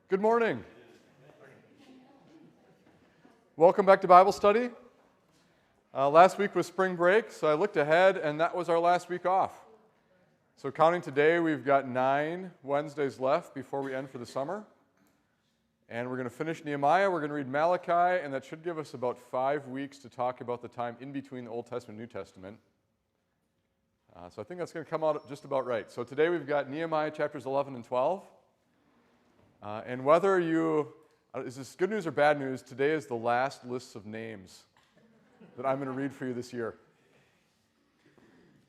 Good morning. Welcome back to Bible study. Last week was spring break, so I looked ahead, and that was our last week off. So counting today, we've got 9 Wednesdays left before we end for the summer. And we're going to finish Nehemiah, we're going to read Malachi, and that should give us about 5 weeks to talk about the time in between the Old Testament and New Testament. So I think that's going to come out just about right. So today we've got Nehemiah chapters 11 and 12. And whether is this good news or bad news, today is the last list of names that I'm going to read for you this year.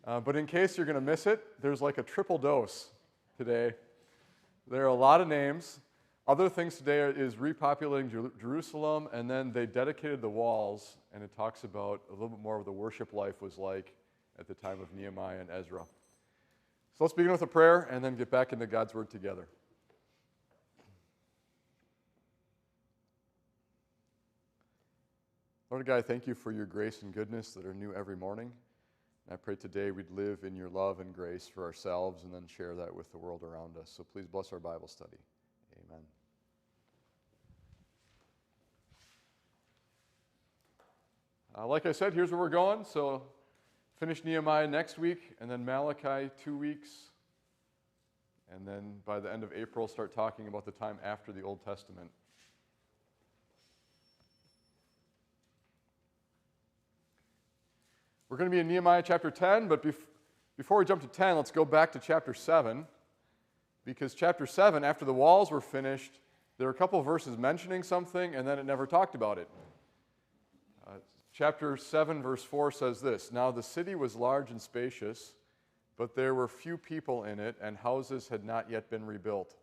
But in case you're going to miss it, there's like a triple dose today. There are a lot of names. Other things today is repopulating Jerusalem, and then they dedicated the walls, and it talks about a little bit more of what the worship life was like at the time of Nehemiah and Ezra. So let's begin with a prayer and then get back into God's Word together. Lord God, I thank you for your grace and goodness that are new every morning. And I pray today we'd live in your love and grace for ourselves and then share that with the world around us. So please bless our Bible study. Amen. Like I said, here's where we're going. So finish Nehemiah next week, and then Malachi 2 weeks. And then by the end of April, start talking about the time after the Old Testament. We're going to be in Nehemiah chapter 10, but before we jump to 10, let's go back to chapter 7, because chapter 7, after the walls were finished, there are a couple of verses mentioning something, and then it never talked about it. Chapter 7, verse 4 says this, "Now the city was large and spacious, but there were few people in it, and houses had not yet been rebuilt.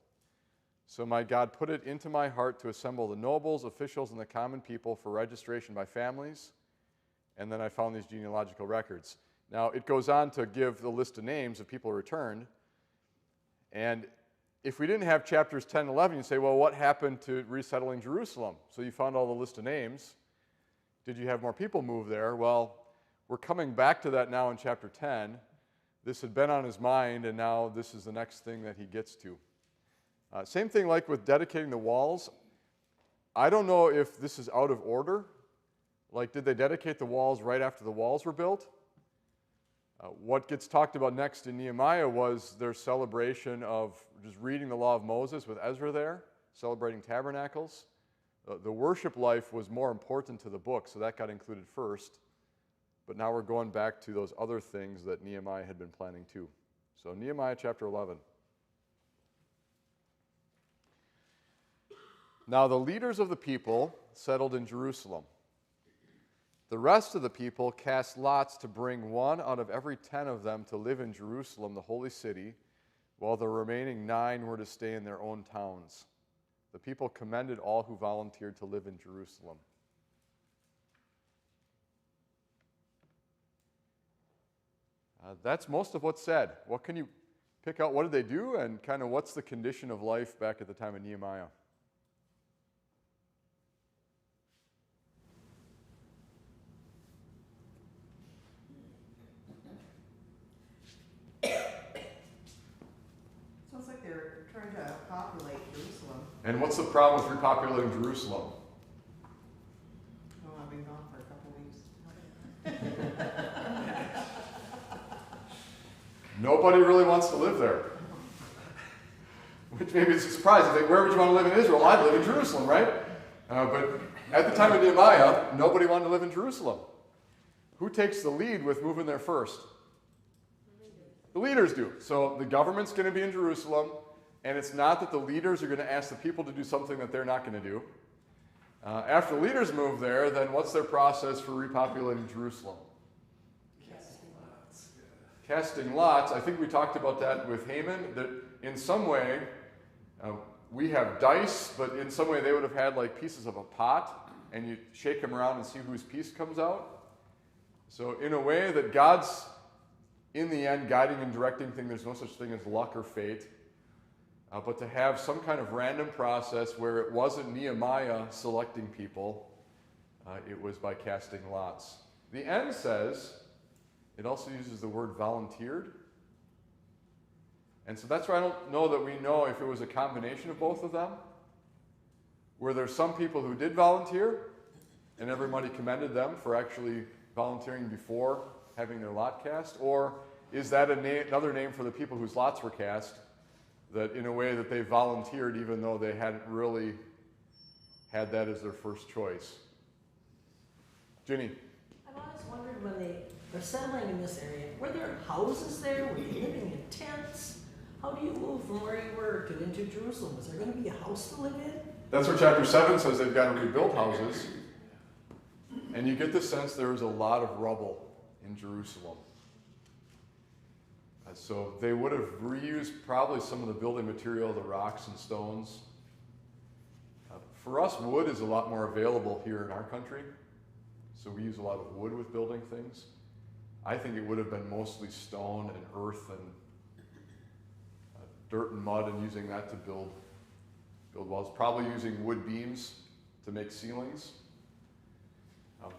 So my God put it into my heart to assemble the nobles, officials, and the common people for registration by families. And then I found these genealogical records." Now, it goes on to give the list of names of people who returned. And if we didn't have chapters 10 and 11, you'd say, well, what happened to resettling Jerusalem? So you found all the list of names. Did you have more people move there? Well, we're coming back to that now in chapter 10. This had been on his mind, and now this is the next thing that he gets to. Same thing like with dedicating the walls. I don't know if this is out of order. Like, did they dedicate the walls right after the walls were built? What gets talked about next in Nehemiah was their celebration of just reading the law of Moses with Ezra there, celebrating tabernacles. The worship life was more important to the book, so that got included first. But now we're going back to those other things that Nehemiah had been planning too. So Nehemiah chapter 11. Now the leaders of the people settled in Jerusalem. The rest of the people cast lots to bring 1 out of every 10 of them to live in Jerusalem, the holy city, while the remaining 9 were to stay in their own towns. The people commended all who volunteered to live in Jerusalem. That's most of what's said. What can you pick out? What did they do? And kind of what's the condition of life back at the time of Nehemiah? Sounds like they're trying to populate Jerusalem. And what's the problem with repopulating Jerusalem? Oh, I've been gone for a couple weeks. Nobody really wants to live there. Which maybe is a surprise. You think, where would you want to live in Israel? I'd live in Jerusalem, right? But at the time of Nehemiah, nobody wanted to live in Jerusalem. Who takes the lead with moving there first? The leaders do. So the government's going to be in Jerusalem, and it's not that the leaders are going to ask the people to do something that they're not going to do. After the leaders move there, then what's their process for repopulating Jerusalem? Casting lots. I think we talked about that with Haman, that in some way, we have dice, but in some way they would have had like pieces of a pot, and you shake them around and see whose piece comes out. So in a way that God's, in the end, guiding and directing things, there's no such thing as luck or fate. But to have some kind of random process where it wasn't Nehemiah selecting people, it was by casting lots. The end says, it also uses the word volunteered. And so that's why I don't know that we know if it was a combination of both of them. Were there some people who did volunteer, and everybody commended them for actually volunteering before having their lot cast? Or is that another name for the people whose lots were cast, that in a way that they volunteered even though they hadn't really had that as their first choice? Ginny? I've always wondered when they were settling in this area, were there houses there? Were they living in tents? How do you move from where you were to into Jerusalem? Was there going to be a house to live in? That's where chapter 7 says they've got to rebuild houses. And you get the sense there was a lot of rubble in Jerusalem. So they would have reused probably some of the building material, the rocks and stones. For us, wood is a lot more available here in our country. So we use a lot of wood with building things. I think it would have been mostly stone and earth and dirt and mud, and using that to build walls. Probably using wood beams to make ceilings.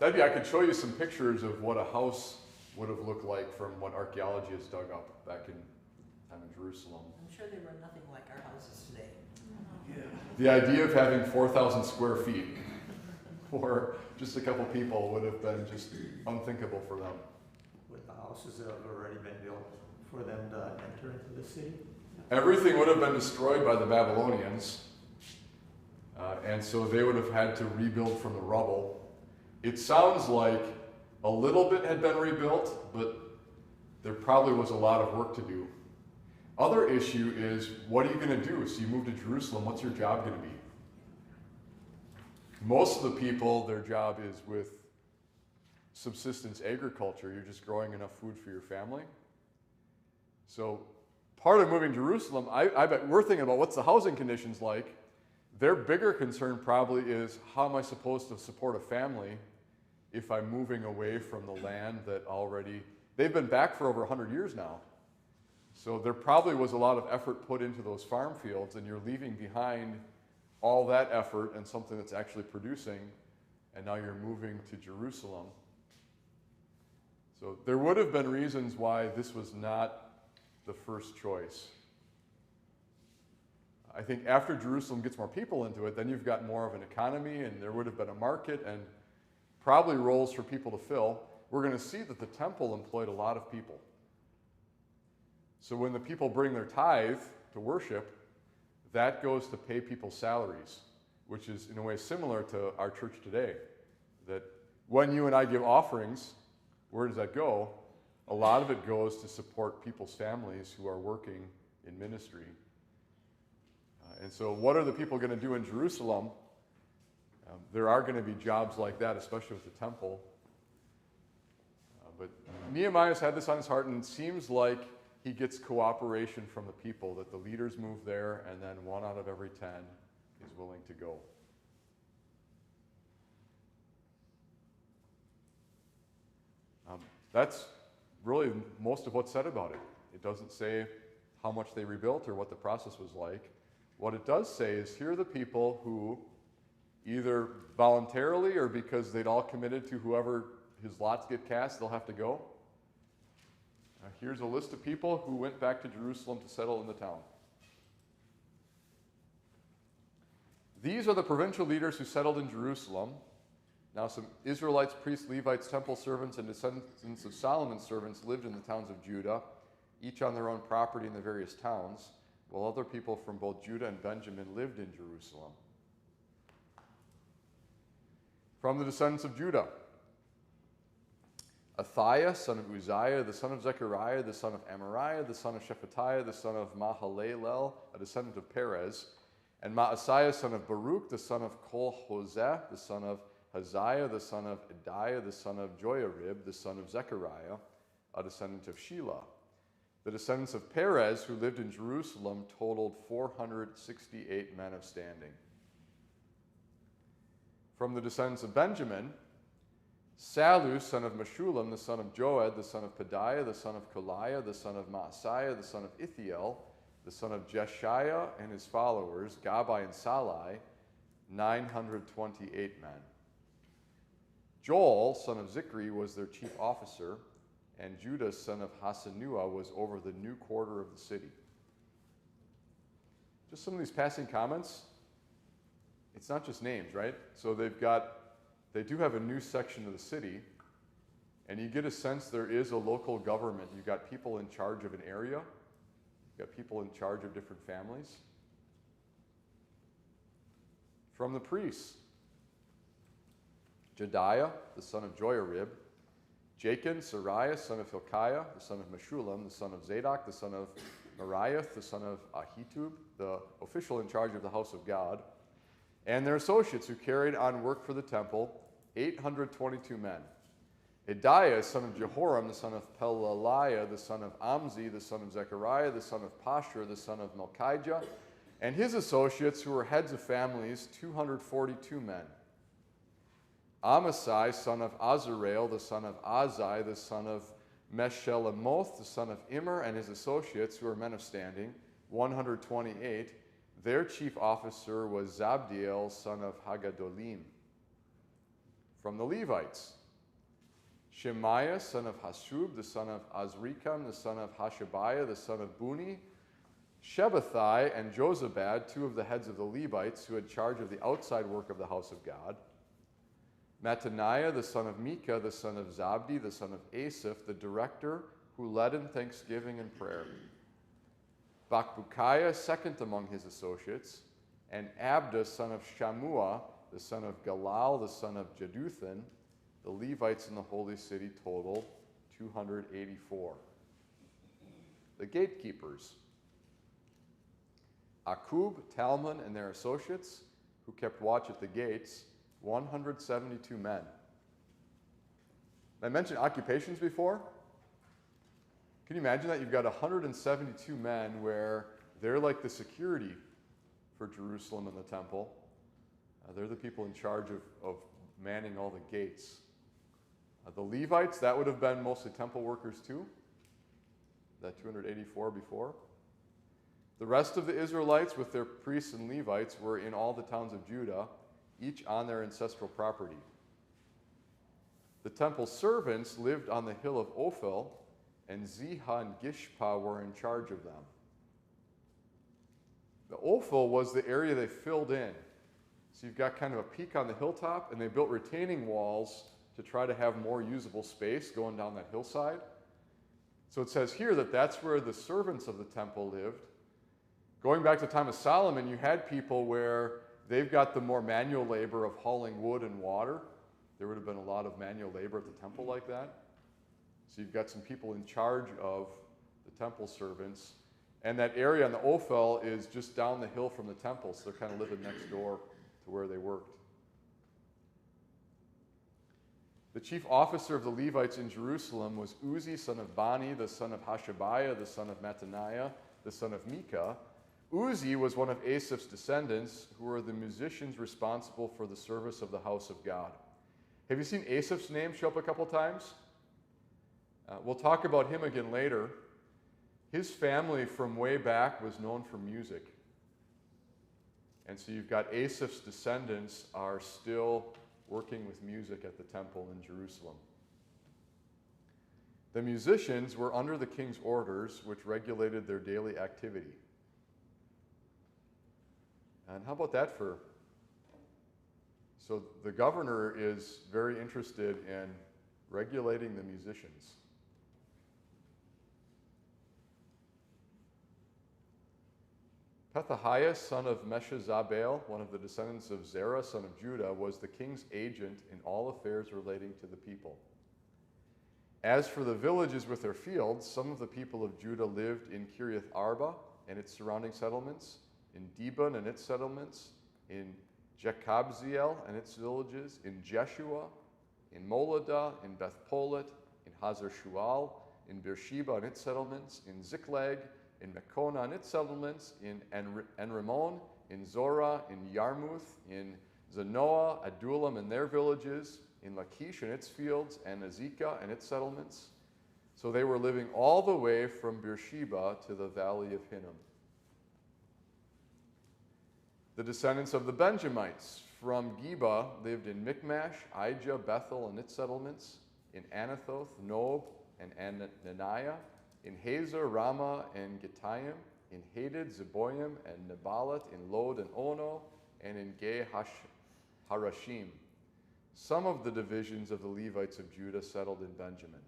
I could show you some pictures of what a house would have looked like from what archaeology has dug up back in time in Jerusalem. I'm sure they were nothing like our houses today. Yeah. The idea of having 4,000 square feet for just a couple people would have been just unthinkable for them. With the houses that have already been built for them to enter into the city? Everything would have been destroyed by the Babylonians, and so they would have had to rebuild from the rubble. It sounds like a little bit had been rebuilt, but there probably was a lot of work to do. Other issue is, what are you going to do? So you move to Jerusalem, what's your job going to be? Most of the people, their job is with subsistence agriculture. You're just growing enough food for your family. So part of moving to Jerusalem, I bet we're thinking about what's the housing conditions like. Their bigger concern probably is, how am I supposed to support a family if I'm moving away from the land that already, they've been back for over 100 years now. So there probably was a lot of effort put into those farm fields, and you're leaving behind all that effort and something that's actually producing, and now you're moving to Jerusalem. So there would have been reasons why this was not the first choice. I think after Jerusalem gets more people into it, then you've got more of an economy, and there would have been a market and probably roles for people to fill. We're going to see that the temple employed a lot of people. So when the people bring their tithe to worship, that goes to pay people's salaries, which is in a way similar to our church today. That when you and I give offerings, where does that go? A lot of it goes to support people's families who are working in ministry. And so what are the people going to do in Jerusalem? There are going to be jobs like that, especially with the temple. But Nehemiah's had this on his heart, and it seems like he gets cooperation from the people, that the leaders move there, and then 1 out of every 10 is willing to go. That's really most of what's said about it. It doesn't say how much they rebuilt or what the process was like. What it does say is, here are the people who, either voluntarily or because they'd all committed to whoever his lots get cast, they'll have to go. Here's a list of people who went back to Jerusalem to settle in the town. These are the provincial leaders who settled in Jerusalem. Now some Israelites, priests, Levites, temple servants, and descendants of Solomon's servants lived in the towns of Judah, each on their own property in the various towns, while other people from both Judah and Benjamin lived in Jerusalem. From the descendants of Judah, Athaiah, son of Uzziah, the son of Zechariah, the son of Amariah, the son of Shephatiah, the son of Mahalalel, a descendant of Perez, and Maaseiah, son of Baruch, the son of Kol-Hoseh, the son of Haziah, the son of Adiah, the son of Joiarib, the son of Zechariah, a descendant of Shelah. The descendants of Perez, who lived in Jerusalem, totaled 468 men of standing. From the descendants of Benjamin, Sallu, son of Meshullam, the son of Joed, the son of Pedaiah, the son of Koliah, the son of Maaseiah, the son of Ithiel, the son of Jeshiah, and his followers, Gabai and Salai, 928 men. Joel, son of Zichri, was their chief officer, and Judah, son of Hasenuah, was over the new quarter of the city. Just some of these passing comments. it's not just names, right? So they do have a new section of the city, and you get a sense there is a local government. You've got people in charge of an area. You've got people in charge of different families. From the priests, Jediah, the son of Joiarib, Jachin, Sariah, son of Hilkiah, the son of Meshullam, the son of Zadok, the son of Meriath, the son of Ahitub, the official in charge of the house of God, and their associates who carried on work for the temple, 822 men. Ediah, son of Jehoram, the son of Pelaliah, the son of Amzi, the son of Zechariah, the son of Pashur, the son of Malchijah, and his associates who were heads of families, 242 men. Amasai, son of Azarel, the son of Azai, the son of Meshillemoth, the son of Immer, and his associates, who were men of standing, 128. Their chief officer was Zabdiel, son of Hagadolim. From the Levites, Shemaiah, son of Hashub, the son of Azrikam, the son of Hashabiah, the son of Buni, Shebathai, and Jozabad, two of the heads of the Levites who had charge of the outside work of the house of God. Mattaniah, the son of Micah, the son of Zabdi, the son of Asaph, the director, who led in thanksgiving and prayer. Bakbukiah, second among his associates, and Abda, son of Shammua, the son of Galal, the son of Jeduthun. The Levites in the holy city totaled 284. The gatekeepers, Akub, Talmon, and their associates, who kept watch at the gates, 172 men. I mentioned occupations before. Can you imagine that? You've got 172 men where they're like the security for Jerusalem and the temple. They're the people in charge of manning all the gates. The Levites, that would have been mostly temple workers too. That 284 before. The rest of the Israelites with their priests and Levites were in all the towns of Judah, each on their ancestral property. The temple servants lived on the hill of Ophel, and Ziha and Gishpa were in charge of them. The Ophel was the area they filled in. So you've got kind of a peak on the hilltop, and they built retaining walls to try to have more usable space going down that hillside. So it says here that that's where the servants of the temple lived. Going back to the time of Solomon, you had people where they've got the more manual labor of hauling wood and water. There would have been a lot of manual labor at the temple like that. So you've got some people in charge of the temple servants. And that area on the Ophel is just down the hill from the temple, so they're kind of living next door to where they worked. The chief officer of the Levites in Jerusalem was Uzi, son of Bani, the son of Hashabiah, the son of Mattaniah, the son of Micah. Uzi was one of Asaph's descendants, who were the musicians responsible for the service of the house of God. Have you seen Asaph's name show up a couple times? We'll talk about him again later. His family from way back was known for music. And so you've got Asaph's descendants are still working with music at the temple in Jerusalem. The musicians were under the king's orders, which regulated their daily activity. And how about that for... So the governor is very interested in regulating the musicians. Pethahiah, son of Meshezabel, one of the descendants of Zerah, son of Judah, was the king's agent in all affairs relating to the people. As for the villages with their fields, some of the people of Judah lived in Kiriath Arba and its surrounding settlements, in Dibon and its settlements, in Jekabziel and its villages, in Jeshua, in Moladah, in Beth-Polet, in Hazar Shual, in Beersheba and its settlements, in Ziklag, in Mekona and its settlements, in En-Rimmon, in Zorah, in Yarmuth, in Zanoah, Adullam and their villages, in Lachish and its fields, and Azekah and its settlements. So they were living all the way from Beersheba to the valley of Hinnom. The descendants of the Benjamites from Geba lived in Michmash, Ijah, Bethel and its settlements, in Anathoth, Nob, and Ananiah, in Hazor, Ramah, and Gittayim, in Hadid, Zeboim, and Nebalat, in Lod and Ono, and in Harashim. Some of the divisions of the Levites of Judah settled in Benjamin.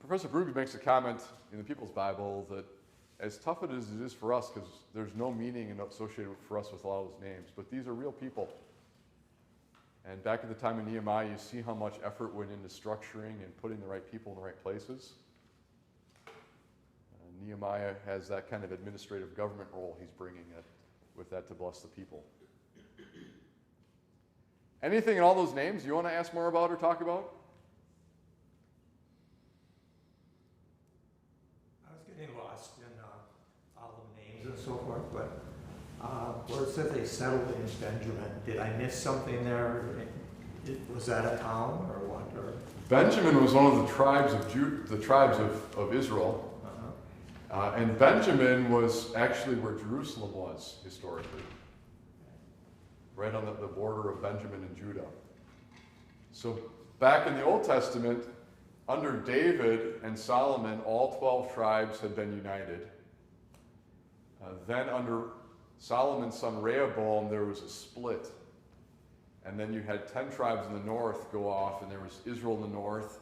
Professor Brugge makes a comment in the People's Bible that as tough as it is for us, because there's no meaning associated for us with a lot of those names, but these are real people. And back at the time of Nehemiah, you see how much effort went into structuring and putting the right people in the right places. Nehemiah has that kind of administrative government role he's bringing it with that to bless the people. Anything in all those names you want to ask more about or talk about? I was getting lost in all the names and so forth, but where it says they settled in Benjamin, did I miss something there? Was that a town or what? Or? Benjamin was one of the tribes of Israel. And Benjamin was actually where Jerusalem was historically, right on the border of Benjamin and Judah. So back in the Old Testament, under David and Solomon, all 12 tribes had been united. Then under Solomon's son Rehoboam, there was a split. And then you had 10 tribes in the north go off, and there was Israel in the north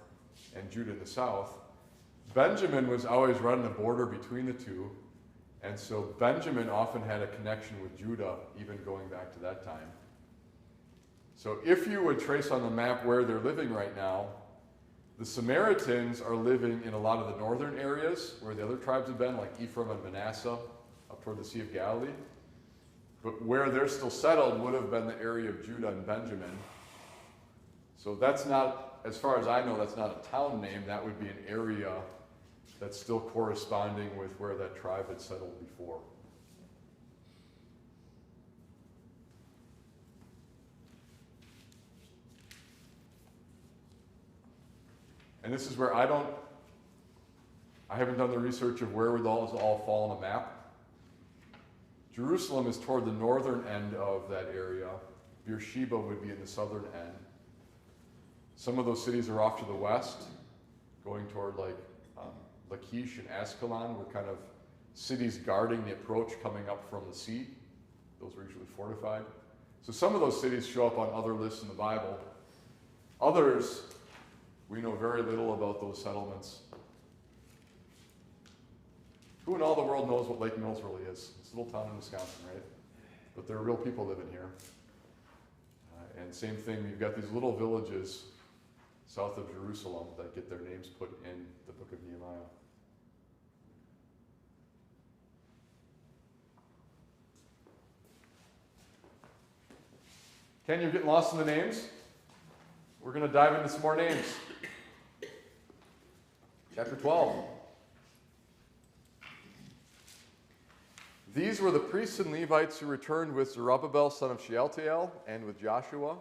and Judah in the south. Benjamin was always running the border between the two, and so Benjamin often had a connection with Judah, even going back to that time. So if you would trace on the map where they're living right now, the Samaritans are living in a lot of the northern areas where the other tribes have been, like Ephraim and Manasseh, up toward the Sea of Galilee. But where they're still settled would have been the area of Judah and Benjamin. So that's not, as far as I know, that's not a town name. That would be an area that's still corresponding with where that tribe had settled before. And this is where I haven't done the research of where would those all fall on a map. Jerusalem is toward the northern end of that area. Beersheba would be in the southern end. Some of those cities are off to the west, going toward like Lachish and Ascalon were kind of cities guarding the approach coming up from the sea. Those were usually fortified. So some of those cities show up on other lists in the Bible. Others, we know very little about those settlements. Who in all the world knows what Lake Mills really is? It's a little town in Wisconsin, right? But there are real people living here. And same thing, you've got these little villages south of Jerusalem that get their names put in the book of Nehemiah. Ken, you're getting lost in the names? We're going to dive into some more names. Chapter 12. These were the priests and Levites who returned with Zerubbabel, son of Shealtiel, and with Joshua,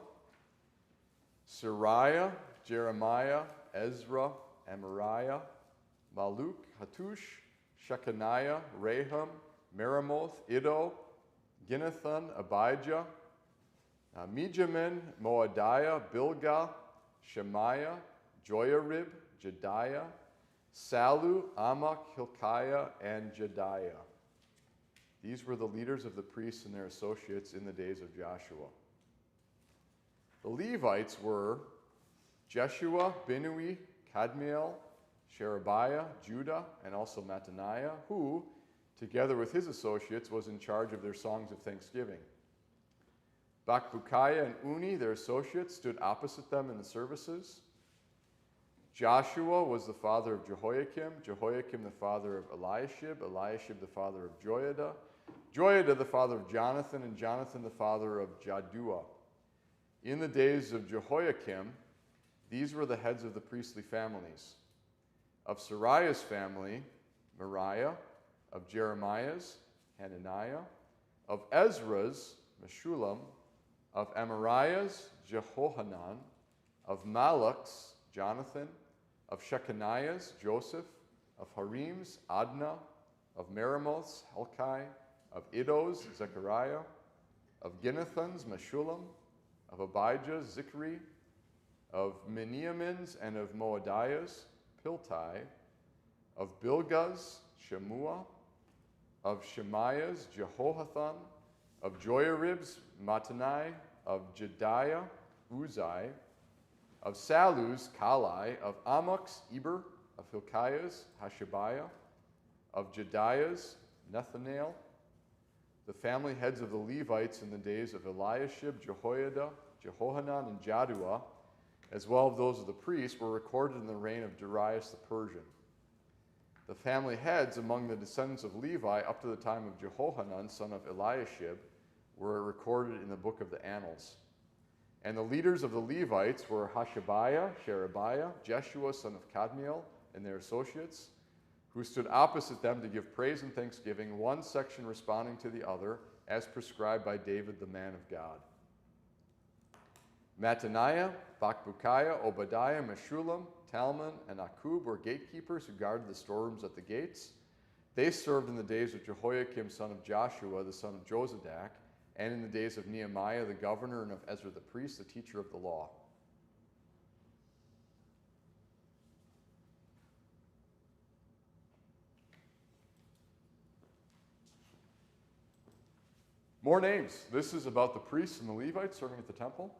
Sariah, Jeremiah, Ezra, Amariah, Maluk, Hattush, Shechaniah, Rahum, Meremoth, Iddo, Ginnathan, Abijah, Mijamin, Moadiah, Bilgah, Shemaiah, Joiarib, Jediah, Salu, Amok, Hilkiah, and Jediah. These were the leaders of the priests and their associates in the days of Joshua. The Levites were Jeshua, Binui, Kadmiel, Sherebiah, Judah, and also Mattaniah, who, together with his associates, was in charge of their songs of thanksgiving. Bakbukiah and Uni, their associates, stood opposite them in the services. Joshua was the father of Jehoiakim, Jehoiakim the father of Eliashib, Eliashib the father of Joiada, Joiada the father of Jonathan, and Jonathan the father of Jaddua. In the days of Jehoiakim, these were the heads of the priestly families. Of Sariah's family, Moriah. Of Jeremiah's, Hananiah. Of Ezra's, Meshullam. Of Amariah's, Jehohanan. Of Malach's, Jonathan. Of Shechaniah's, Joseph. Of Harim's, Adnah. Of Meremoth's, Helkai. Of Iddo's, Zechariah. Of Ginnathan's, Meshullam. Of Abijah's, Zichri. of Miniamins and of Moadias, Piltai, of Bilgaz, Shemua, of Shemaiahs, Jehohatham, of Joyaribs, Mattanai, of Jediah, Uzai, of Salus, Kalai, of Amoks, Eber, of Hilkiahs, Hashabiah, of Jediahs, Nethanel, the family heads of the Levites in the days of Eliashib, Jehoiada, Jehohanan, and Jaddua, as well as those of the priests, were recorded in the reign of Darius the Persian. The family heads among the descendants of Levi up to the time of Jehohanan, son of Eliashib, were recorded in the book of the Annals. And the leaders of the Levites were Hashabiah, Sherebiah, Jeshua, son of Kadmiel, and their associates, who stood opposite them to give praise and thanksgiving, one section responding to the other, as prescribed by David, the man of God. Mattaniah, Bakbukiah, Obadiah, Meshullam, Talmon, and Akub were gatekeepers who guarded the storerooms at the gates. They served in the days of Jehoiakim, son of Joshua, the son of Josadak, and in the days of Nehemiah, the governor, and of Ezra the priest, the teacher of the law. More names. This is about the priests and the Levites serving at the temple.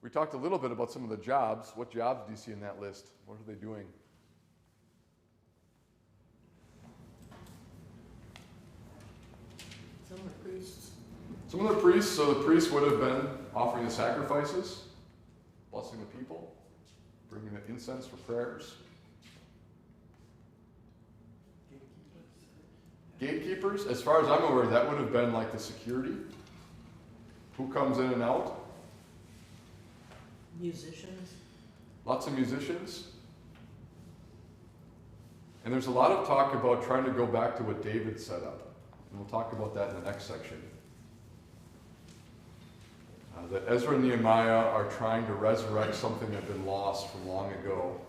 We talked a little bit about some of the jobs. What jobs do you see in that list? What are they doing? Some are priests. Some of the priests, so the priests would have been offering the sacrifices, blessing the people, bringing the incense for prayers. Gatekeepers, as far as I'm aware, that would have been like the security. Who comes in and out? Musicians. Lots of musicians. And there's a lot of talk about trying to go back to what David set up. And we'll talk about that in the next section. That Ezra and Nehemiah are trying to resurrect something that had been lost from long ago.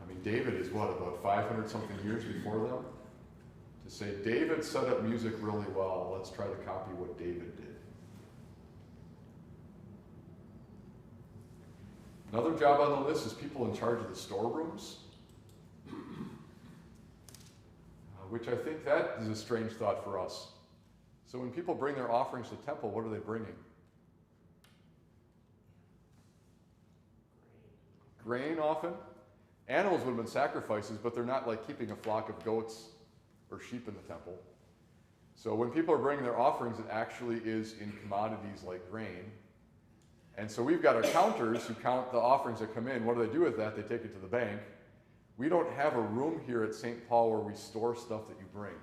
I mean, David is what, about 500 something years before them? To say, David set up music really well, let's try to copy what David did. Another job on the list is people in charge of the storerooms, which I think that is a strange thought for us. So when people bring their offerings to the temple, what are they bringing? Grain often. Animals would have been sacrifices, but they're not like keeping a flock of goats or sheep in the temple. So when people are bringing their offerings, it actually is in commodities like grain. And so we've got our counters who count the offerings that come in. What do they do with that? They take it to the bank. We don't have a room here at St. Paul where we store stuff that you bring.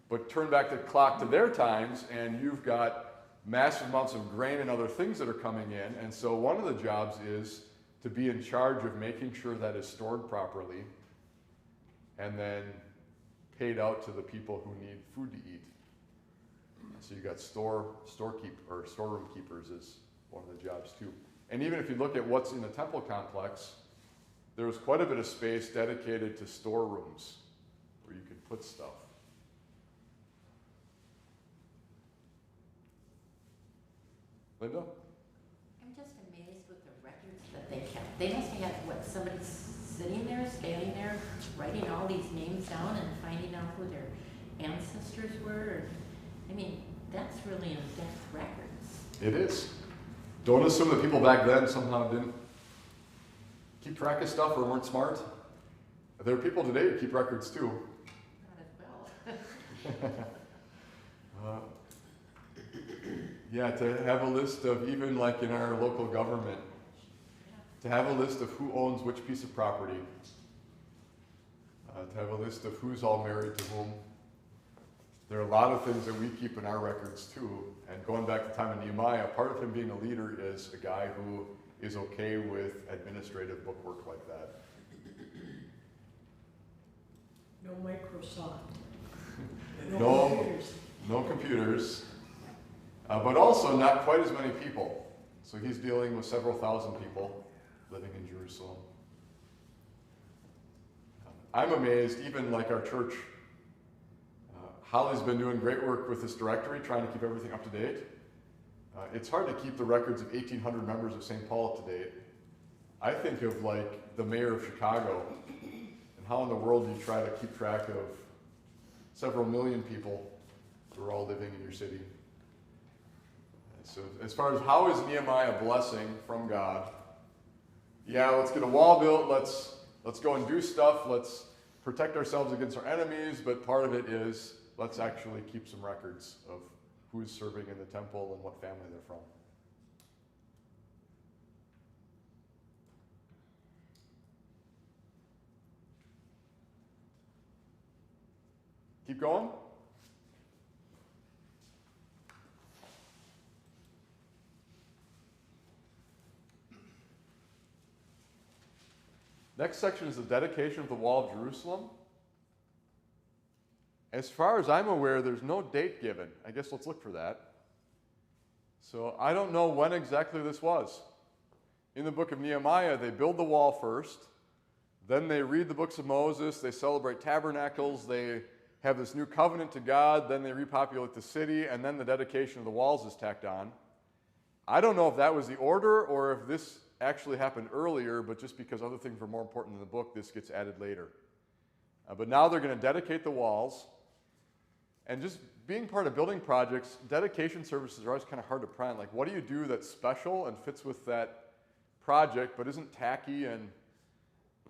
But turn back the clock to their times, and you've got massive amounts of grain and other things that are coming in. And so one of the jobs is to be in charge of making sure that is stored properly and then paid out to the people who need food to eat. So you've got storeroom keepers is one of the jobs too. And even if you look at what's in the temple complex, there was quite a bit of space dedicated to storerooms where you could put stuff. Linda? I'm just amazed with the records that they kept. They must have had, what, somebody sitting there, standing there, writing all these names down and finding out who their ancestors were. I mean, that's really in-depth records. It is. Don't assume that people back then somehow didn't keep track of stuff or weren't smart. There are people today who keep records too. Not as well. Yeah, to have a list of, even like in our local government, to have a list of who owns which piece of property, to have a list of who's all married to whom. There are a lot of things that we keep in our records too. And going back to the time of Nehemiah, part of him being a leader is a guy who is okay with administrative bookwork like that. No Microsoft. No. Computers. No computers, but also not quite as many people. So he's dealing with several thousand people living in Jerusalem. I'm amazed, even like our church, Holly's been doing great work with this directory, trying to keep everything up to date. It's hard to keep the records of 1,800 members of St. Paul up to date. I think of like the mayor of Chicago, and how in the world do you try to keep track of several million people who are all living in your city? So as far as how is Nehemiah a blessing from God? Yeah, let's get a wall built, let's go and do stuff, let's protect ourselves against our enemies, but part of it is let's actually keep some records of who's serving in the temple and what family they're from. Keep going. Next section is the dedication of the wall of Jerusalem. As far as I'm aware, there's no date given. I guess let's look for that. So I don't know when exactly this was. In the book of Nehemiah, they build the wall first. Then they read the books of Moses. They celebrate tabernacles. They have this new covenant to God. Then they repopulate the city. And then the dedication of the walls is tacked on. I don't know if that was the order or if this actually happened earlier, but just because other things were more important in the book, this gets added later. But now they're going to dedicate the walls. And just being part of building projects, dedication services are always kind of hard to plan. Like, what do you do that's special and fits with that project, but isn't tacky and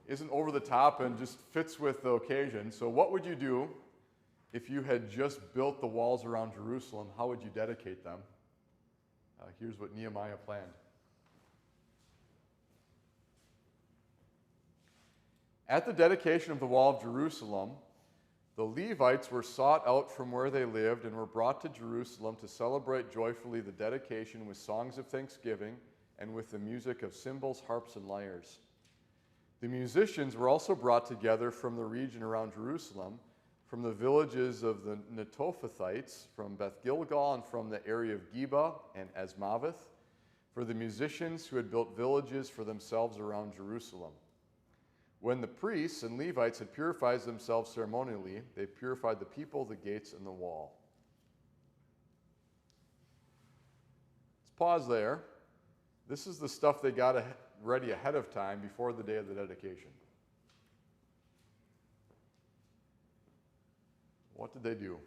isn't over the top and just fits with the occasion? So what would you do if you had just built the walls around Jerusalem? How would you dedicate them? Here's what Nehemiah planned. At the dedication of the wall of Jerusalem, the Levites were sought out from where they lived and were brought to Jerusalem to celebrate joyfully the dedication with songs of thanksgiving and with the music of cymbals, harps, and lyres. The musicians were also brought together from the region around Jerusalem, from the villages of the Netophathites, from Beth Gilgal, and from the area of Geba and Asmaveth, for the musicians who had built villages for themselves around Jerusalem. When the priests and Levites had purified themselves ceremonially, they purified the people, the gates, and the wall. Let's pause there. This is the stuff they got ready ahead of time before the day of the dedication. What did they do?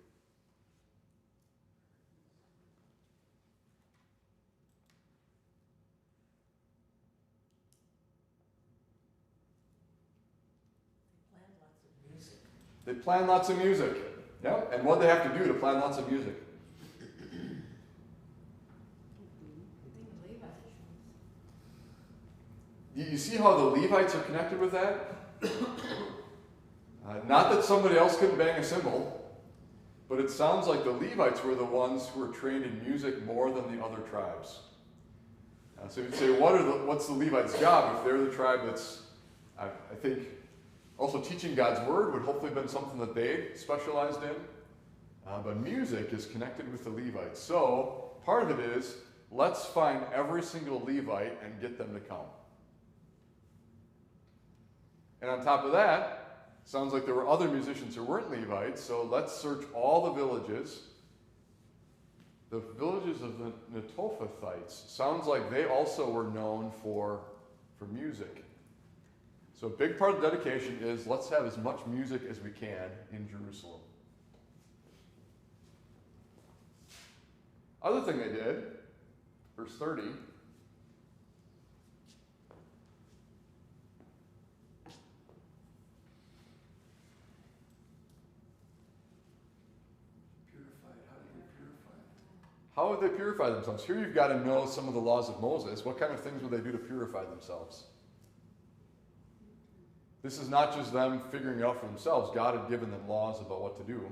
They planned lots of music. Yep. And what did they have to do to plan lots of music? You see how the Levites are connected with that? Not that somebody else couldn't bang a cymbal, but it sounds like the Levites were the ones who were trained in music more than the other tribes. So you'd say, what's the Levites' job if they're the tribe that's, I think, also teaching God's word would hopefully have been something that they specialized in. But music is connected with the Levites. So part of it is, let's find every single Levite and get them to come. And on top of that, sounds like there were other musicians who weren't Levites, so let's search all the villages. The villages of the Netophathites, sounds like they also were known for music. So a big part of the dedication is let's have as much music as we can in Jerusalem. Other thing they did, verse 30, how would they purify themselves? Here you've got to know some of the laws of Moses. What kind of things would they do to purify themselves? This is not just them figuring it out for themselves. God had given them laws about what to do.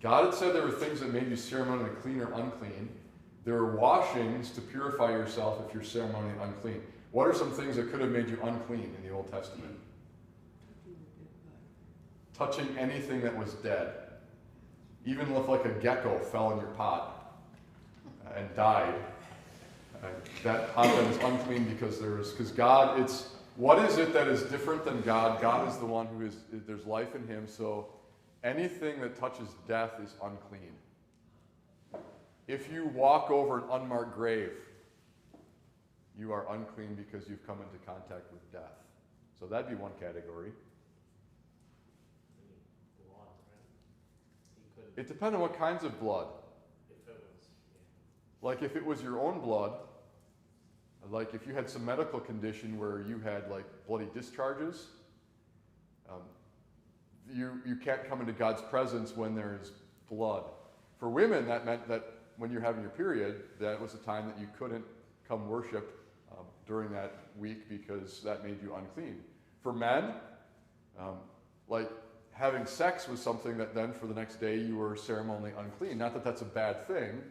God had said there were things that made you ceremonially clean or unclean. There are washings to purify yourself if you're ceremonially unclean. What are some things that could have made you unclean in the Old Testament? Touching anything that was dead. Even if like a gecko fell in your pot and died, that pot then is unclean because God, What is it that is different than God? God is the one who is, there's life in him, so anything that touches death is unclean. If you walk over an unmarked grave, you are unclean because you've come into contact with death. So that'd be one category. It depends on what kinds of blood. Like if it was your own blood, like if you had some medical condition where you had like bloody discharges, you can't come into God's presence when there's blood. For women, that meant that when you're having your period, that was a time that you couldn't come worship during that week because that made you unclean. For men, like having sex was something that then for the next day you were ceremonially unclean. Not that that's a bad thing,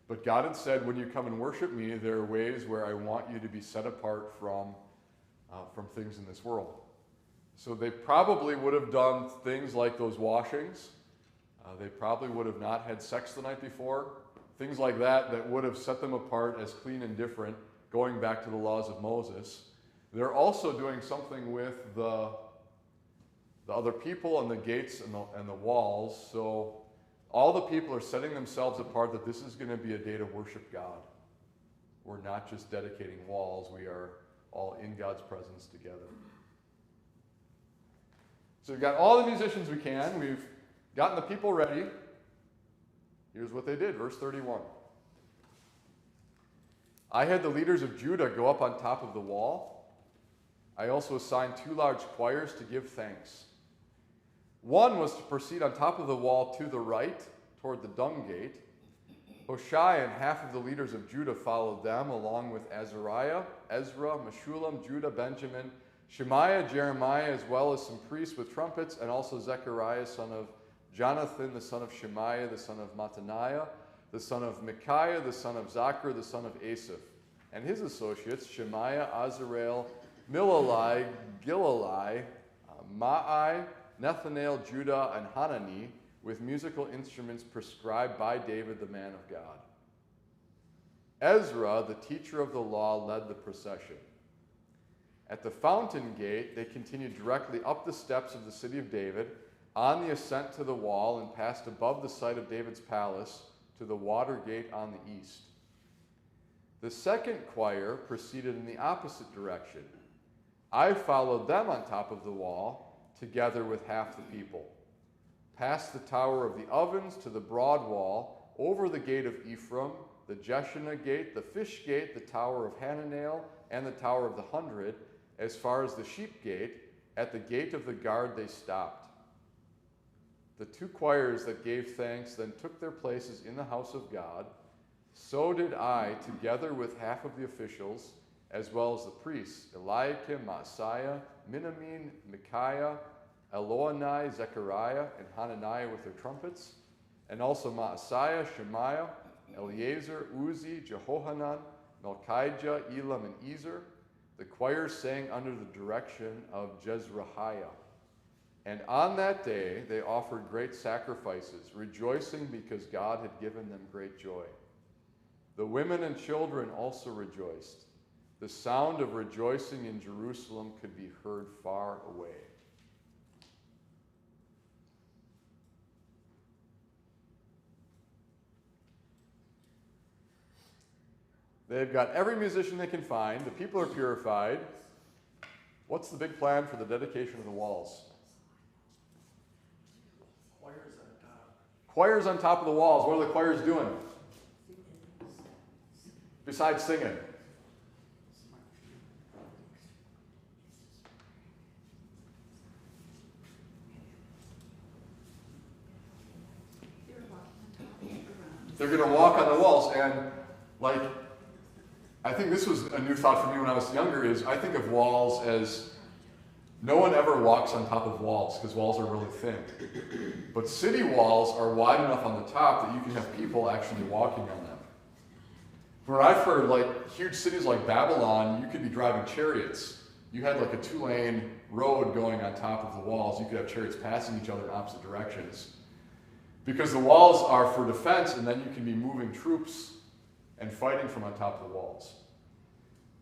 but God had said, when you come and worship me, there are ways where I want you to be set apart from things in this world. So they probably would have done things like those washings. They probably would have not had sex the night before. Things like that would have set them apart as clean and different, going back to the laws of Moses. They're also doing something with the other people and the gates and the walls. So all the people are setting themselves apart that this is going to be a day to worship God. We're not just dedicating walls. We are all in God's presence together. So we've got all the musicians we can. We've gotten the people ready. Here's what they did, verse 31. I had the leaders of Judah go up on top of the wall. I also assigned 2 large choirs to give thanks. One was to proceed on top of the wall to the right, toward the dung gate. Hoshai and half of the leaders of Judah followed them, along with Azariah, Ezra, Meshullam, Judah, Benjamin, Shemaiah, Jeremiah, as well as some priests with trumpets, and also Zechariah, son of Jonathan, the son of Shemaiah, the son of Mattaniah, the son of Micaiah, the son of Zachar, the son of Asaph, and his associates, Shemaiah, Azarel, Milalai, Gilalai, Maai, Nethanel, Judah, and Hanani, with musical instruments prescribed by David, the man of God. Ezra, the teacher of the law, led the procession. At the fountain gate, they continued directly up the steps of the city of David, on the ascent to the wall, and passed above the site of David's palace to the water gate on the east. The second choir proceeded in the opposite direction. I followed them on top of the wall, together with half the people, past the tower of the ovens to the broad wall, over the gate of Ephraim, the Jeshanah gate, the fish gate, the tower of Hananel, and the tower of the 100, as far as the sheep gate. At the gate of the guard they stopped. The 2 choirs that gave thanks then took their places in the house of God. So did I, together with half of the officials, as well as the priests, Eliakim, Maaseiah, Minamin, Micaiah, Elioenai, Zechariah, and Hananiah with their trumpets, and also Maaseiah, Shemaiah, Eleazar, Uzi, Jehohanan, Malchijah, Elam, and Ezer. The choirs sang under the direction of Jezrahiah. And on that day they offered great sacrifices, rejoicing because God had given them great joy. The women and children also rejoiced. The sound of rejoicing in Jerusalem could be heard far away. They've got every musician they can find. The people are purified. What's the big plan for the dedication of the walls? Choirs on top of the walls. What are the choirs doing? Besides singing. They're going to walk on the walls. And like, I think this was a new thought for me when I was younger, is I think of walls as, no one ever walks on top of walls because walls are really thin. But city walls are wide enough on the top that you can have people actually walking on them. From what I've heard, like huge cities like Babylon, you could be driving chariots. You had like a 2-lane road going on top of the walls. You could have chariots passing each other in opposite directions. Because the walls are for defense, and then you can be moving troops and fighting from on top of the walls.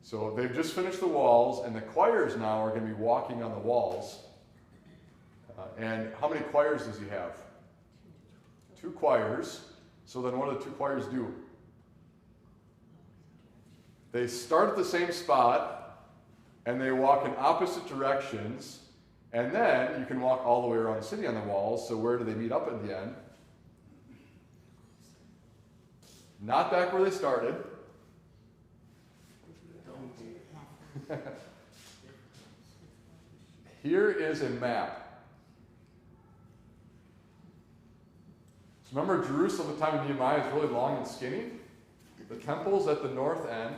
So they've just finished the walls, and the choirs now are going to be walking on the walls. And how many choirs does he have? 2 choirs. So then what do the 2 choirs do? They start at the same spot, and they walk in opposite directions, and then you can walk all the way around the city on the walls. So where do they meet up at the end? Not back where they started. Here is a map. So remember, Jerusalem at the time of Nehemiah is really long and skinny. The temple's at the north end.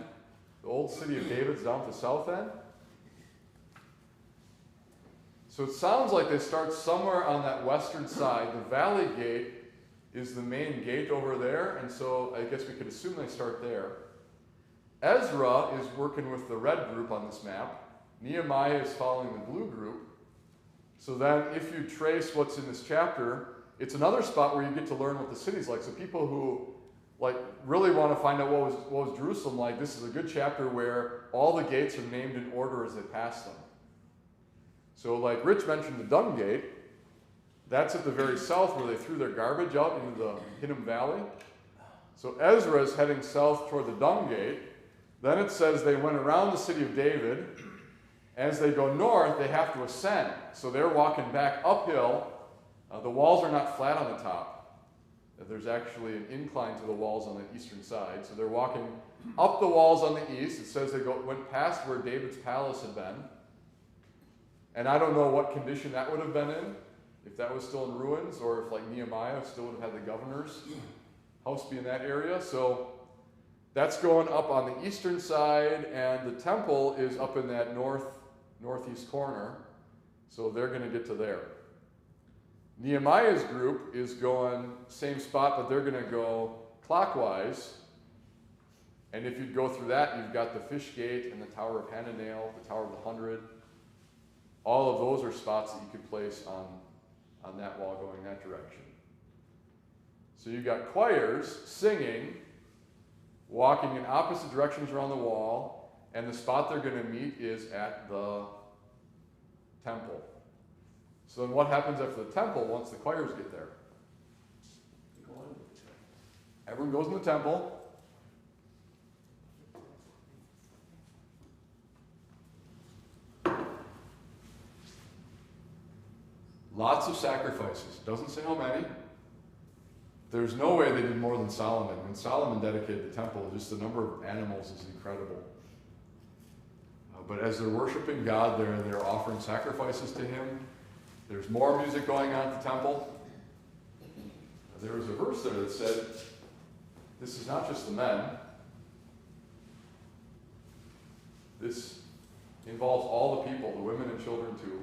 The old city of David's down at the south end. So it sounds like they start somewhere on that western side. The valley gate is the main gate over there, and so I guess we could assume they start there. Ezra is working with the red group on this map. Nehemiah is following the blue group. So then if you trace what's in this chapter, it's another spot where you get to learn what the city's like. So people who really want to find out what was Jerusalem like, this is a good chapter where all the gates are named in order as they pass them. So like Rich mentioned the Dung Gate, that's at the very south where they threw their garbage out into the Hinnom Valley. So Ezra is heading south toward the Dung Gate. Then it says they went around the city of David. As they go north, they have to ascend. So they're walking back uphill. The walls are not flat on the top. There's actually an incline to the walls on the eastern side. So they're walking up the walls on the east. It says they went past where David's palace had been. And I don't know what condition that would have been in, if that was still in ruins, or if like Nehemiah still would have had the governor's house be in that area. So that's going up on the eastern side, and the temple is up in that northeast corner. So they're going to get to there. Nehemiah's group is going same spot, but they're going to go clockwise. And if you go through that, you've got the Fish Gate and the Tower of Hananel, the Tower of the 100. All of those are spots that you could place on that wall going that direction. So you've got choirs singing, walking in opposite directions around the wall, and the spot they're going to meet is at the temple. So then what happens after the temple once the choirs get there? Everyone goes in the temple. Lots of sacrifices. Doesn't say how many. There's no way they did more than Solomon. When Solomon dedicated the temple, just the number of animals is incredible. But as they're worshiping God, they're offering sacrifices to Him. There's more music going on at the temple. There was a verse there that said, this is not just the men. This involves all the people, the women and children too.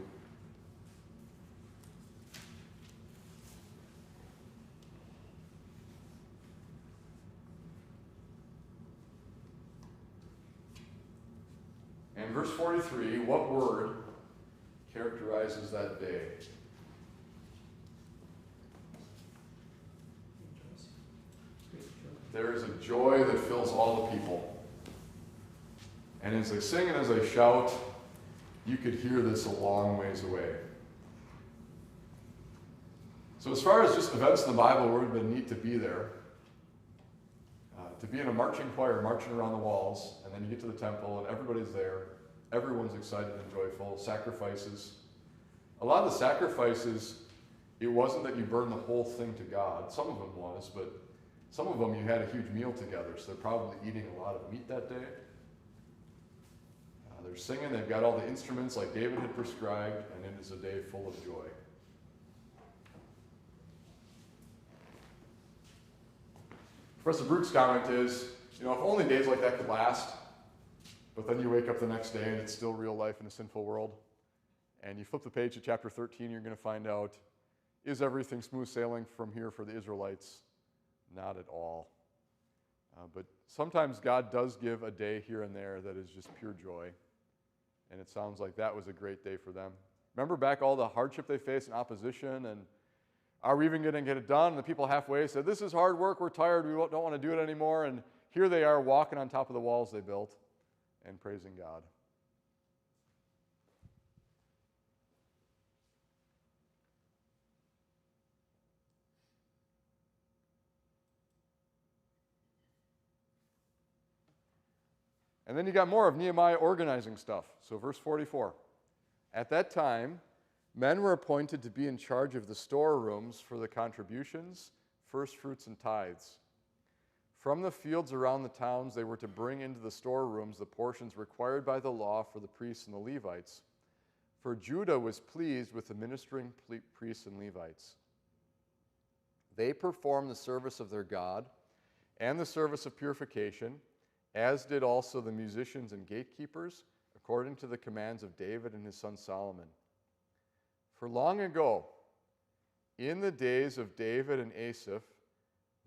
And verse 43, what word characterizes that day? There is a joy that fills all the people. And as they sing and as they shout, you could hear this a long ways away. So as far as just events in the Bible, it would have been neat to be there. To be in a marching choir, marching around the walls, and then you get to the temple and everybody's there. Everyone's excited and joyful. Sacrifices. A lot of the sacrifices, it wasn't that you burned the whole thing to God. Some of them was, but some of them you had a huge meal together, so they're probably eating a lot of meat that day. They're singing, they've got all the instruments like David had prescribed, and it is a day full of joy. Professor Brooks' comment is, if only days like that could last, but then you wake up the next day and it's still real life in a sinful world. And you flip the page to chapter 13, you're going to find out, is everything smooth sailing from here for the Israelites? Not at all. But sometimes God does give a day here and there that is just pure joy. And it sounds like that was a great day for them. Remember back all the hardship they faced and opposition, and are we even going to get it done? And the people halfway said, this is hard work, we're tired, we don't want to do it anymore. And here they are walking on top of the walls they built. and praising God. And then you got more of Nehemiah organizing stuff. So verse 44. At that time, men were appointed to be in charge of the storerooms for the contributions, first fruits, and tithes. From the fields around the towns, they were to bring into the storerooms the portions required by the law for the priests and the Levites. For Judah was pleased with the ministering priests and Levites. They performed the service of their God and the service of purification, as did also the musicians and gatekeepers, according to the commands of David and his son Solomon. For long ago, in the days of David and Asaph,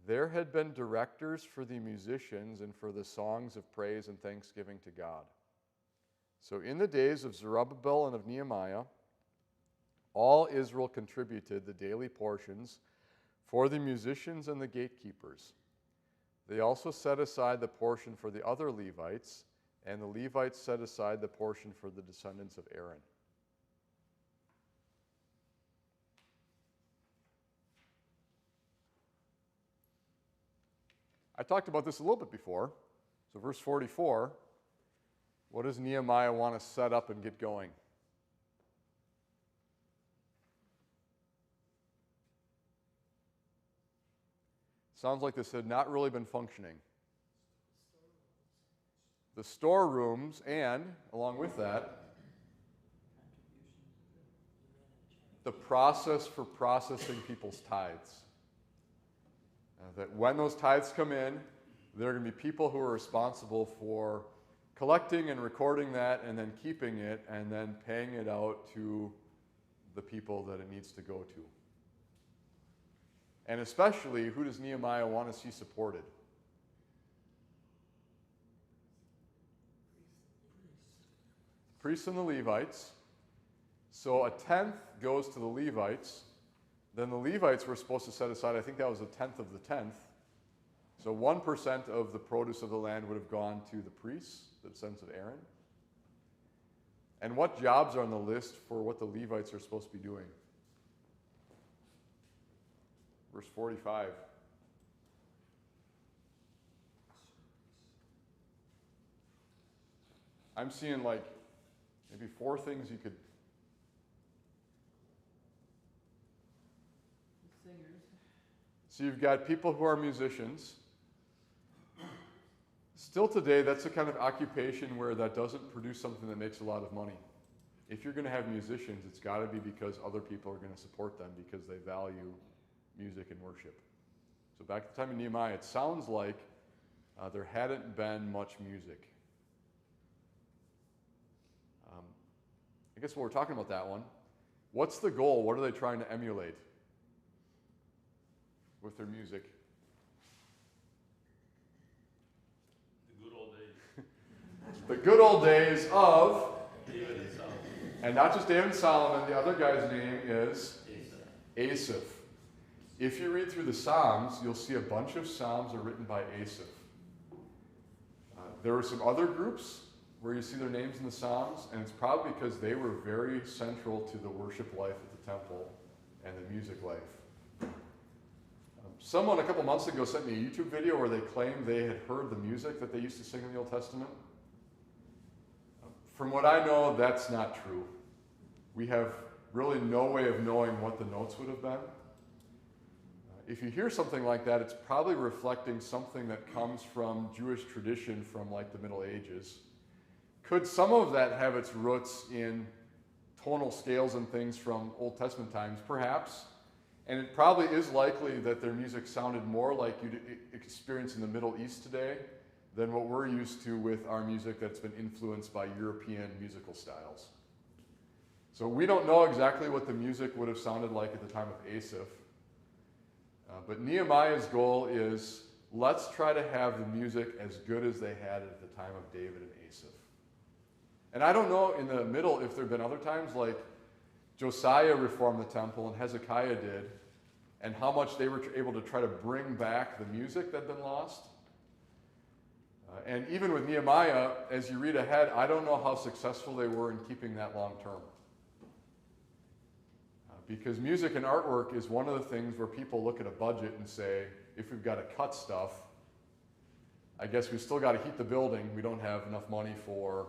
there had been directors for the musicians and for the songs of praise and thanksgiving to God. So in the days of Zerubbabel and of Nehemiah, all Israel contributed the daily portions for the musicians and the gatekeepers. They also set aside the portion for the other Levites, and the Levites set aside the portion for the descendants of Aaron. I talked about this a little bit before. So verse 44, what does Nehemiah want to set up and get going? Sounds like this had not really been functioning. The storerooms and, along with that, the process for processing people's tithes. That when those tithes come in, there are going to be people who are responsible for collecting and recording that and then keeping it and then paying it out to the people that it needs to go to. And especially, who does Nehemiah want to see supported? Priests and the Levites. So a tenth goes to the Levites. Then the Levites were supposed to set aside, I think that was a tenth of the tenth. So 1% of the produce of the land would have gone to the priests, the descendants of Aaron. And what jobs are on the list for what the Levites are supposed to be doing? Verse 45. I'm seeing like maybe 4 things you could. Singers. So you've got people who are musicians. Still today, that's a kind of occupation where that doesn't produce something that makes a lot of money. If you're going to have musicians, it's got to be because other people are going to support them because they value music and worship. So back at the time of Nehemiah, it sounds like there hadn't been much music. I guess while we're talking about that one, what's the goal? What are they trying to emulate with their music? The good old days. The good old days of David and Solomon. And not just David and Solomon, the other guy's name is Asaph. Asaph. If you read through the Psalms, you'll see a bunch of Psalms are written by Asaph. There were some other groups where you see their names in the Psalms, and it's probably because they were very central to the worship life at the temple and the music life. Someone a couple months ago sent me a YouTube video where they claimed they had heard the music that they used to sing in the Old Testament. From what I know, that's not true. We have really no way of knowing what the notes would have been. If you hear something like that, it's probably reflecting something that comes from Jewish tradition from like the Middle Ages. Could some of that have its roots in tonal scales and things from Old Testament times? Perhaps. And it probably is likely that their music sounded more like you'd experience in the Middle East today than what we're used to with our music that's been influenced by European musical styles. So we don't know exactly what the music would have sounded like at the time of Asaph. But Nehemiah's goal is, let's try to have the music as good as they had at the time of David and Asaph. And I don't know in the middle if there have been other times, like Josiah reformed the temple and Hezekiah did, and how much they were able to try to bring back the music that had been lost. And even with Nehemiah, as you read ahead, I don't know how successful they were in keeping that long term. Because music and artwork is one of the things where people look at a budget and say, if we've got to cut stuff, I guess we still got to heat the building. We don't have enough money for...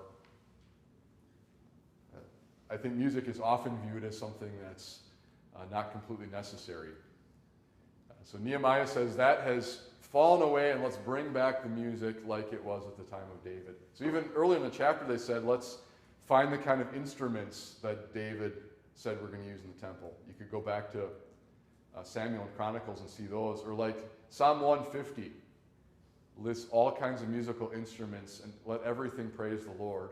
I think music is often viewed as something that's not completely necessary. So Nehemiah says that has fallen away, and let's bring back the music like it was at the time of David. So even earlier in the chapter they said, let's find the kind of instruments that David said we're going to use in the temple. You could go back to Samuel and Chronicles and see those. Or like Psalm 150 lists all kinds of musical instruments and let everything praise the Lord.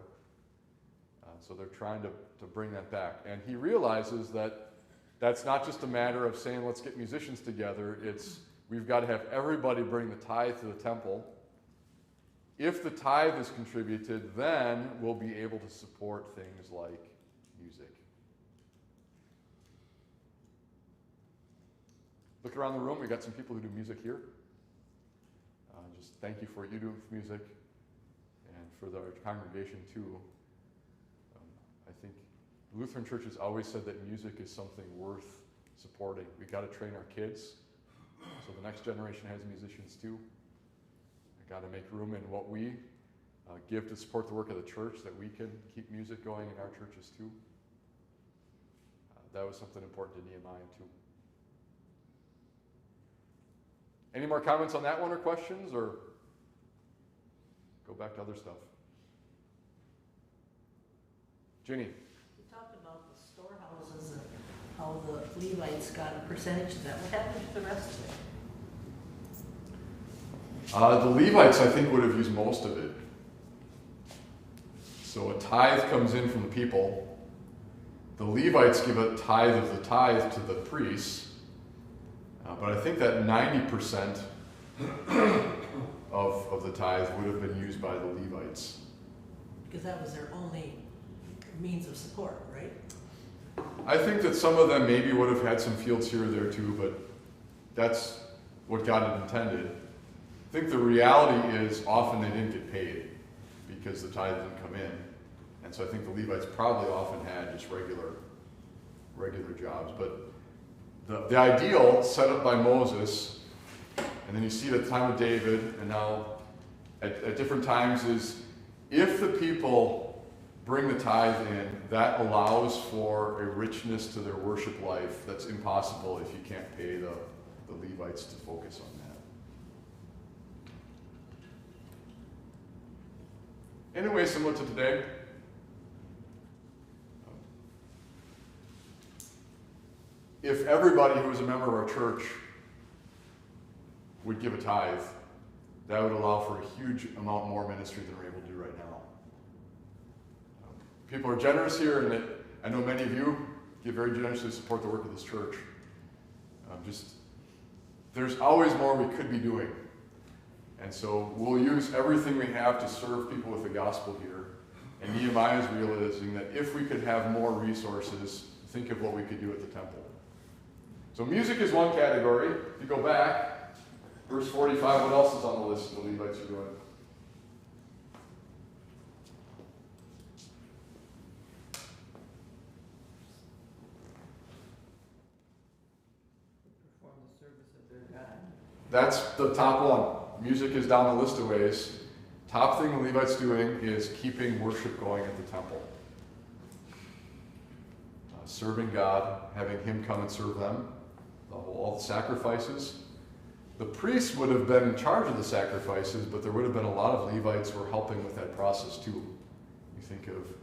So they're trying to bring that back. And he realizes that that's not just a matter of saying, let's get musicians together. It's we've got to have everybody bring the tithe to the temple. If the tithe is contributed, then we'll be able to support things like music. Look around the room. We got some people who do music here. Just thank you for what you do with music and for our congregation too. I think Lutheran churches always said that music is something worth supporting. We've got to train our kids so the next generation has musicians too. We've got to make room in what we give to support the work of the church, that we can keep music going in our churches too. That was something important to Nehemiah too. Any more comments on that one or questions, or go back to other stuff? Ginny. You talked about the storehouses and how the Levites got a percentage of that. What happened to the rest of it? The Levites, I think, would have used most of it. So a tithe comes in from the people. The Levites give a tithe of the tithe to the priests. But I think that 90% of the tithe would have been used by the Levites. Because that was their only means of support, right? I think that some of them maybe would have had some fields here or there too, but that's what God had intended. I think the reality is often they didn't get paid because the tithe didn't come in. And so I think the Levites probably often had just regular jobs. But the ideal set up by Moses, and then you see it at the time of David, and now at different times, is if the people bring the tithe in, that allows for a richness to their worship life that's impossible if you can't pay the Levites to focus on that. Anyway, similar to today. If everybody who was a member of our church would give a tithe, that would allow for a huge amount more ministry than we're able to do right now. People are generous here, and I know many of you give very generously to support the work of this church. There's always more we could be doing. And so we'll use everything we have to serve people with the gospel here. And Nehemiah is realizing that if we could have more resources, think of what we could do at the temple. So music is one category. If you go back, verse 45, what else is on the list the Levites are doing? Perform the service of their God. That's the top one. Music is down the list of ways. Top thing the Levites doing is keeping worship going at the temple. Serving God, having Him come and serve them. All the sacrifices. The priests would have been in charge of the sacrifices, but there would have been a lot of Levites who were helping with that process too. You think of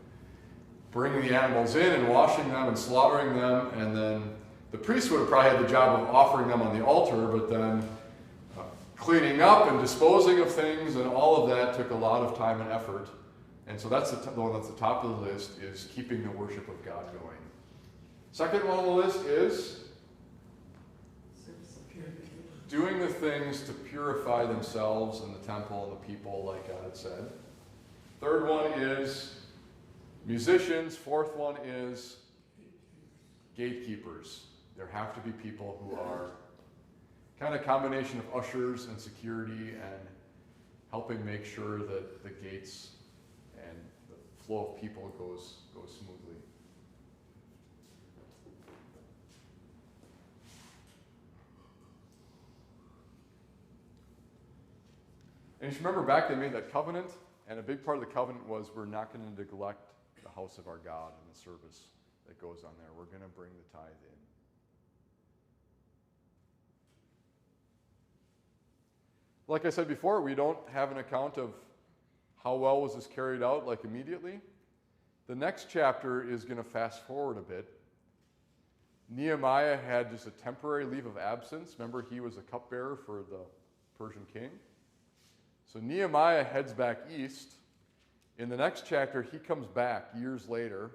bringing the animals in and washing them and slaughtering them, and then the priests would have probably had the job of offering them on the altar, but then cleaning up and disposing of things, and all of that took a lot of time and effort. And so that's the one that's the top of the list, is keeping the worship of God going. Second one on the list is doing the things to purify themselves and the temple and the people, like God had said. Third one is musicians. Fourth one is gatekeepers. There have to be people who are kind of a combination of ushers and security and helping make sure that the gates and the flow of people goes smoothly. And you should remember back they made that covenant, and a big part of the covenant was we're not going to neglect the house of our God and the service that goes on there. We're going to bring the tithe in. Like I said before, we don't have an account of how well was this carried out, like immediately. The next chapter is going to fast forward a bit. Nehemiah had just a temporary leave of absence. Remember, he was a cupbearer for the Persian king. So Nehemiah heads back east. In the next chapter, he comes back years later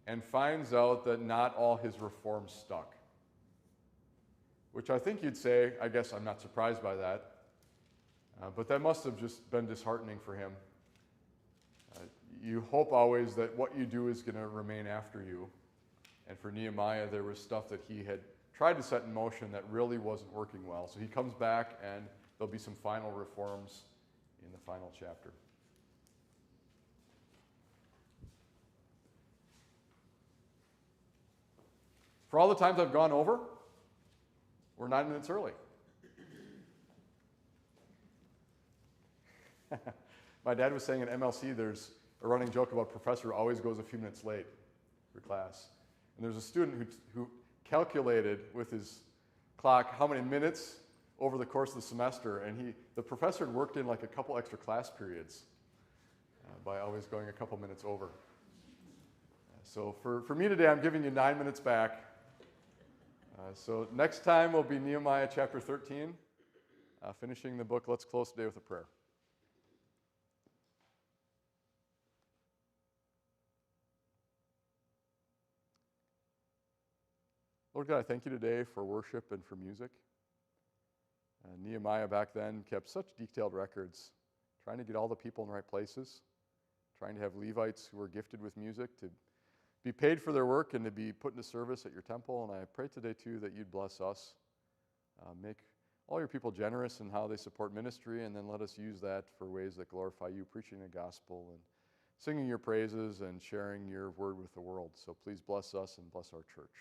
and finds out that not all his reforms stuck. Which I think you'd say, I guess I'm not surprised by that. But that must have just been disheartening for him. You hope always that what you do is going to remain after you. And for Nehemiah, there was stuff that he had tried to set in motion that really wasn't working well. So he comes back, and there'll be some final reforms in the final chapter. For all the times I've gone over, we're 9 minutes early. My dad was saying at MLC there's a running joke about a professor who always goes a few minutes late for class. And there's a student who calculated with his clock how many minutes over the course of the semester, and the professor had worked in like a couple extra class periods by always going a couple minutes over. So for me today, I'm giving you 9 minutes back. So next time will be Nehemiah chapter 13, finishing the book. Let's close today with a prayer. Lord God, I thank you today for worship and for music. Nehemiah back then kept such detailed records, trying to get all the people in the right places, trying to have Levites who were gifted with music to be paid for their work and to be put into service at your temple. And I pray today, too, that you'd bless us. Make all your people generous in how they support ministry, and then let us use that for ways that glorify you, preaching the gospel and singing your praises and sharing your word with the world. So please bless us and bless our church.